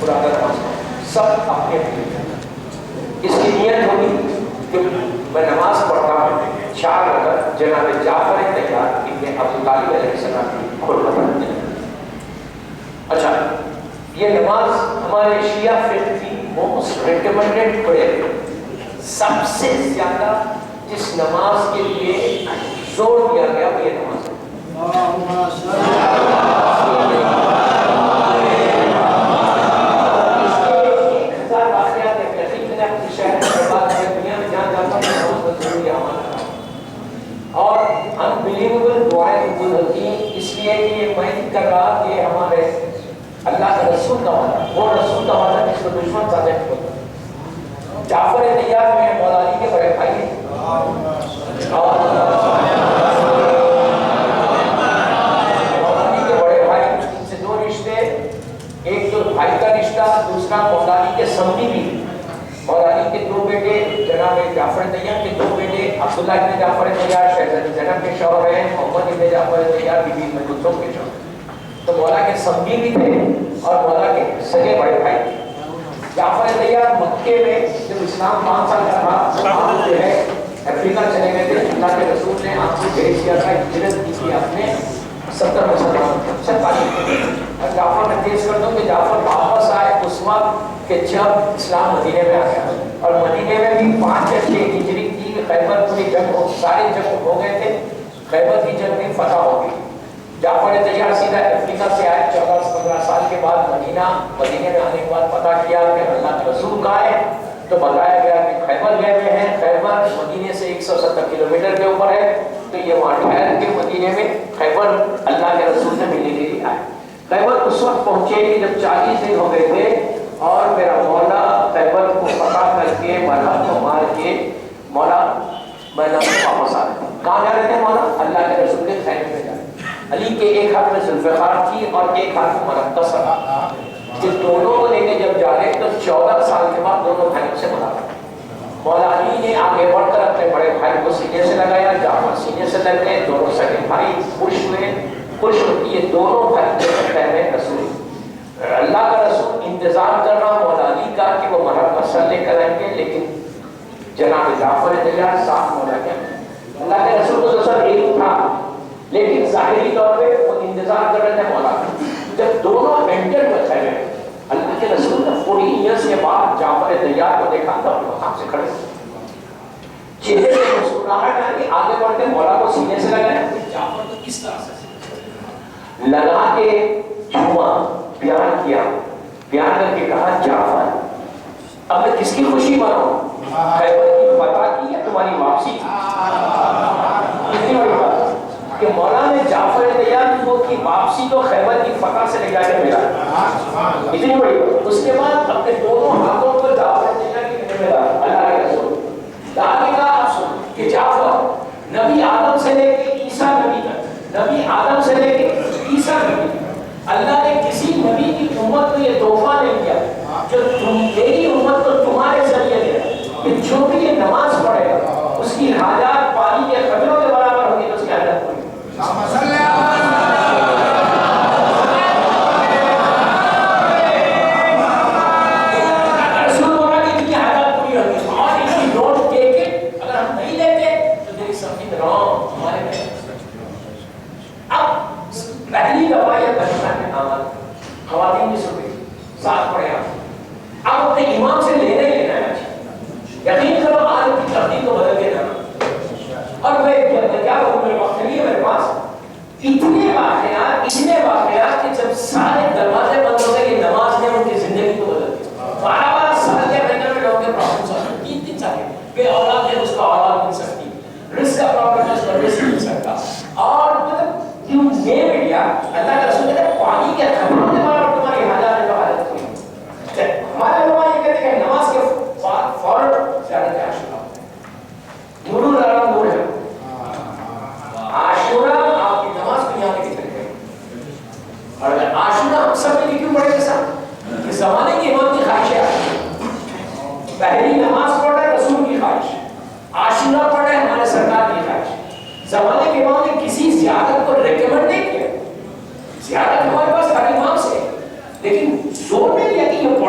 مسکراتا نماز پڑھوں. سب اپنے اپنے اس کی نیت ہوگی کہ میں نماز پڑھتا ہوں 4 رکعت جناب جعفر طیار ابن ابو طالب علیہ السلام کی خلوت میں. اچھا یہ نماز ہمارے شیعہ فقہ کی موسٹ ریکمنڈڈ پریئر. سب سے زیادہ جس نماز کے لیے زور دیا گیا وہ یہ نماز ہے. اور انبلیویبل دعائیں قبول ہوتی ہیں اس لیے کہ یہ میں نہیں کر رہا کہ ہمارے اللہ کے رسول کا وعدہ، وہ رسول کا وعدہ جس کو دشمن ثابت ہوتا ہے. جعفر طیار میں مولا علی کے بڑے بھائی ہیں اور مولا علی کے بڑے بھائی، ان سے 2 رشتے، ایک تو بھائی کا رشتہ، دوسرا مولا علی کے سمدی بھی. مولا علی کے 2 بیٹے جناب جعفر طیار کے 2 بیٹے عبداللہ ابن جعفر طیار شہزادی زینب کے شوہر ہیں، محمد ابن جعفر طیار بی بی ام کلثوم کے شوہر. تو مولا کے سمدی بھی تھے اور مولا کے سگے بڑے بھائی تھے. جعفر طیار مکے میں جب اسلام 5 سال کا تھا آپ جو ہے افریقہ چلے گئے تھے. اللہ کے رسول نے آپ کو بھیج دیا تھا، ہجرت کی تھی آپ نے 70 مسلمان 47. اور جعفر میں تیز کر دوں کہ جعفر واپس آئے اس وقت کہ جب اسلام مدینے میں آ گیا اور مدینے میں بھی 5 یا 6 ہجری کی خیبر پوری جنگ ہو، سارے جنگ ہو گئے تھے. خیبر کی جنگ میں فتح ہو گئی. جعفر طیار سیدھا افریقہ سے آئے 14-15 سال کے بعد مدینے میں آنے کے بعد پتہ کیا کہ اللہ کے رسول کہاں ہے تو بتایا گیا کہ خیبر گئے ہوئے ہیں. خیبر مدینے سے 170 کلومیٹر کے اوپر ہے. تو یہ وہاں ٹھہر کے مدینے میں خیبر اللہ کے رسول سے ملنے کے لیے آئے. خیبر اس وقت پہنچے کہ جب 40 دن ہو گئے تھے اور میرا مولا خیبر کو فتح کر کے مرحب کو مار کے مولا میدان میں واپس آ گئے. کہاں جا رہے تھے مولا؟ اللہ کے رسول کے خیمے میں جا رہے. علی کے ایک ہاتھ میں ذوالفقار تھی اور ایک ہاتھ میں مرقس رہا. یہ دونوں کو لے کے جب جا رہے تو 14 سال کے بعد دونوں بھائیوں سے ملاقات. مولا علی نے آگے بڑھ کر اپنے بڑے بھائی کو سینے سے لگایا، جعفر سینے سے لگ گئے. دونوں سگے بھائی خوش ہوئے. یہ دونوں بھائی خیمے رسول اللہ کا رسول انتظار کر رہا مولا علی کا کہ وہ مرقس لے کر آئیں گے. لیکن جناب جعفر طیار ساتھ مولا کے اللہ کے رسول کو سر ایک تھا لیکن ظاہری طور پہ وہ انتظار کر رہے تھے مولا کا. جب دونوں انٹر ہوئے خیمے اللہ کے رسول نے 40 ایئرس کے بعد جعفر طیار کو دیکھا تو اپنے مقام سے کھڑے چہرے سے مسکراہٹ آئی. آگے بڑھ کے مولا کو سینے سے لگایا. جعفر کو کس طرح سے لگا کے چھوا، پیار کیا، پیار کر کے کہا جعفر اب میں کس کی خوشی مناؤں؟ خیبر کی فتح کی یا تمہاری واپسی کی؟ اتنی بڑی بات کہ مولا نے جعفر طیار کی واپسی کو خیبر کی فتح سے لے جا کے ملا. اتنی بڑی بات. اس کے بعد اپنے دونوں ہاتھوں کو جعفر طیار کی ملا. اللہ کے رسول کہ جعفر نبی آدم سے لے کے عیسیٰ نبی تک، نبی آدم سے لے کے عیسیٰ نبی تک اللہ نے کسی نبی کی امت کو یہ تحفہ نہیں دیا جو میری امت کو تمہارے ذریعے دیا کہ جو بھی یہ نماز پڑھے گا اس کی حاجات پانی کے قطروں کے برابر ہوگی. تو اس کی حاجات پوری. رسول اللہ کی اتنی حاجات پوری ہوگی اور اس کی نوٹ دے کے اگر ہم نہیں لیتے تو میری سمجھ رہا ہمارے میں. اب پہلی دفعہ یہ بچنا ہے خواتین بھی سن گئی ساتھ پڑھے آپ اب اپنے امام سے لینا ہی لینا ہے. یقین کرو آج کی تبدیل کو بدل کے جانا. اور میں کیا کہوں میرے وقت نہیں ہے میرے پاس اتنے واقعات کہ جب سارے دروازے بند ہو گئے یہ نماز نے ان کی زندگی کو بدل دیا. 12 سال کے مہینے میں لوگوں کے پرابلم سالے 3 سال بے اولاد ہے اس کو اولاد مل سکتی، رزق کا پرابلم ہے اس کو رزق مل سکتا. اور مطلب کیوں یہ میڈیا اللہ کے رسول نے پانی کے خبروں کے بارے میں تمہاری حاجات ہے جو حاجت ہوئی. ہمارے علماء یہ کہتے ہیں کہ نماز کے بعد فوراً زیارت عاشورہ مرور علی نور ہے. عاشورہ آپ کی نماز کو یہاں کے ذکر کریں. اور اگر عاشورہ ہم سب نے کیوں پڑھے گا کہ زمانے کی امام کی خواہش ہے پہلی نماز پڑھ رہے رسول کی خواہش، عاشورہ پڑھ رہے ہمارے سرکار کی خواہش. زمانے کے امام نے کسی زیارت کو ریکمنڈ نہیں کیا. زیارت ہمارے پاس ہر امام سے لیکن زور میں دیا کہ یہ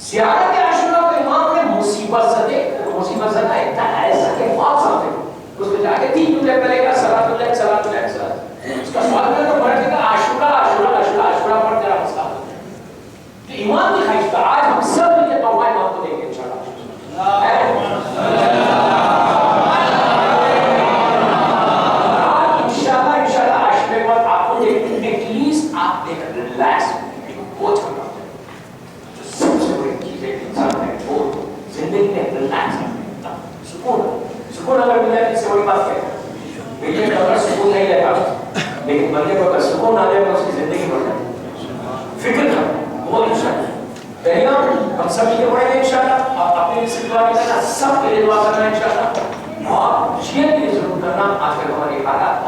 زیارت عاشورہ کو امام نے مصیبت زدہ ایک ایسا کہ موت سامنے اس کو جا کے 3 جملے پہلے کا صلاۃ اللہ صلاۃ اللہ صلاۃ اس کا سوال کرے تو پڑھ کے عاشورہ پڑھ تیرا مسئلہ تو امام کی خواہش تھا آج ہم سب مل کے توبہ امام کو دیں گے انشاءاللہ عاشورے کے بعد آپ کو ایٹ لیسٹ آپ دیکھ ریلیکس بہت کرنا جو سب سے بڑی چیز ہے انسان ہے وہ زندگی میں ریلیکس سکون اگر مل جائے اس سے بڑی بات کیا ہے بیٹے کا اگر سکون نہیں لیتا لیکن بندے کو اگر سکون آ جائے تو اس کی زندگی بڑھ جائے فکر کرو وہ انشاءاللہ پہلا ہم سب یہ پڑھیں گے انشاءاللہ آپ اپنے لیے دعا کرنا سب کے لیے دعا کرنا انشاءاللہ اور شیعہ کے لیے ضرور کرنا آج کل ہمارے حالات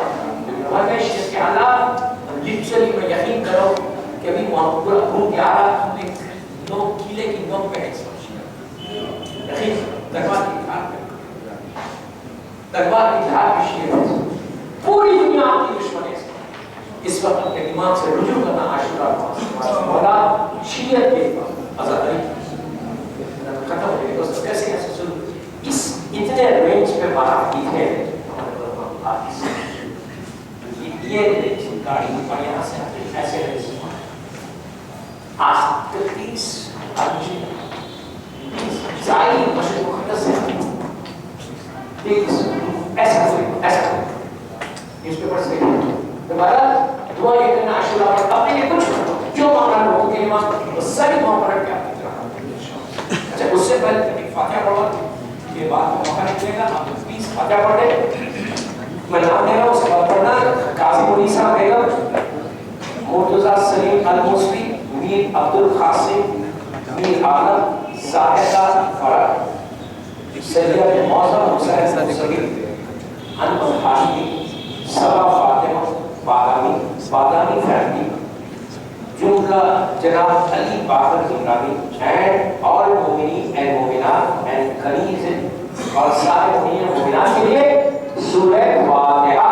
اور میں شیعہ کے حالات لٹرلی میں یقین کرو کہ ابھی وہاں پورا گھوم کے آ رہا ہم ایک نوک کیلے کی نوک پہ ہے اس وقت یقین تلوار کی دھار پہ تلوار کی دھار پہ شیعہ پوری دنیا آپ کی دشمن ہے اس وقت اپنے دماغ سے رجوع کرنا عاشورہ مولا شیعہ کے آزادی ختم ہو گئی دوستو کیسے سن اس اتنے رینج پہ بات کی ہے یہ گاڑی پر یہاں سے ایسے آج 30 آدمی ظاہری مشرق مقدس ہے ایسا نیوز پیپر سے دوبارہ دعا یہ کرنا عاشورہ پر اپنے لیے کچھ جو معاملہ لوگوں کے لیے وہ ساری دعا پر کیا اچھا اس سے پہلے فاتحہ پڑھا یہ بات موقع نہیں ملے گا آپ پلیز فاتحہ پڑھ لیں میں نام دے رہا ہوں اس کے بعد پڑھنا قاضی منیسا بیگم مرتضیٰ سلیم الموسوی میر عبدالقاسم میر عالم زاہدہ فرق سید معظم حسین مصری انور ہاشمی سبا فاطمہ بادامی فیملی جملہ جناب علی باقر عمرانی اینڈ آل مومنین اینڈ مومنات اینڈ کنیز اور سارے مومنین و مومنات کے لیے سورہ فاتحہ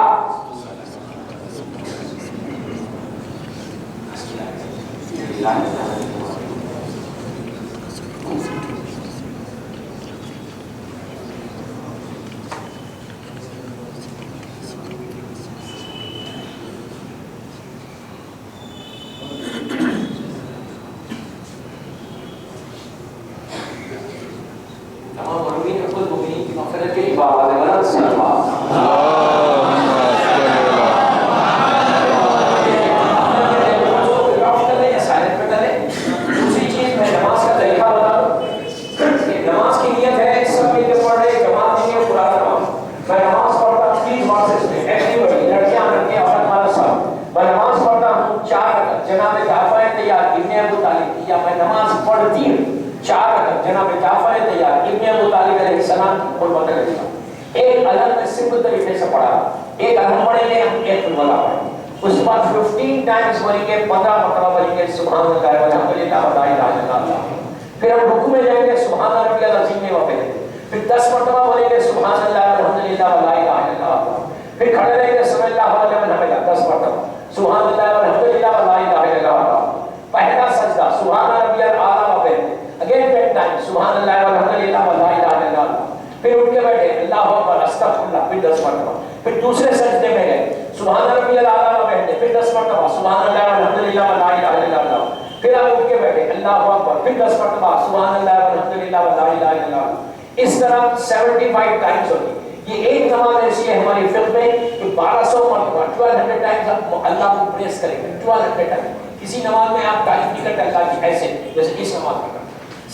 اس طرح 75 ٹائمز ہوتی یہ ایک نماز ایسی ہے ہماری فقہ میں کہ 1200 مرتبہ 1200 ٹائمز آپ اللہ کو پریس کریں گے 1200 ٹائمز کسی نماز میں آپ تعریف نہیں کرتے اللہ کی ایسے جیسے اس نماز میں کرتے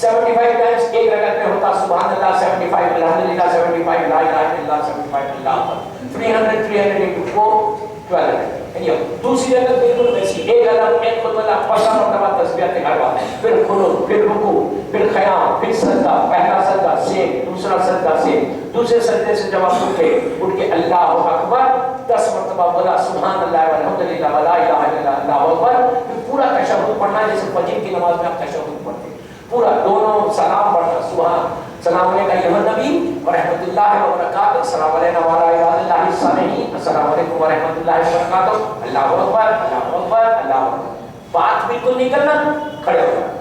75 ٹائمز ایک رکعت میں ہوتا سبحان اللہ 75 الحمدللہ 75 لا الہ الا اللہ 75 اللہ اکبر 300 300 into 4 1200 دوسری رکعت بالکل ویسی ایک الحمد ایک خود اللہ 50 مرتبہ تسبیحات کروا پھر قنوت پھر رکوع پھر قیام پھر سجدہ پہلا سجدہ سیم دوسرا سجدہ سیم دوسرے سجدے سے جب آپ اٹھ کے اللہ اکبر 10 مرتبہ بولا سبحان اللہ والحمدللہ ولا الہ الا اللہ اکبر پھر پورا تشہد پڑھنا جیسے فجر کی نماز میں آپ تشہد پڑھتے پورا دونوں سلام پڑھنا سبحان سلام علیکہ ایھا النبی ورحمۃ اللہ وبرکاتہ السلام علینا وعلی عباد اللہ الصالحین السلام علیکم ورحمۃ اللہ وبرکاتہ اللہ اکبر اللہ اکبر اللہ اکبر بات بالکل نہیں کرنا کھڑے ہو جانا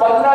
15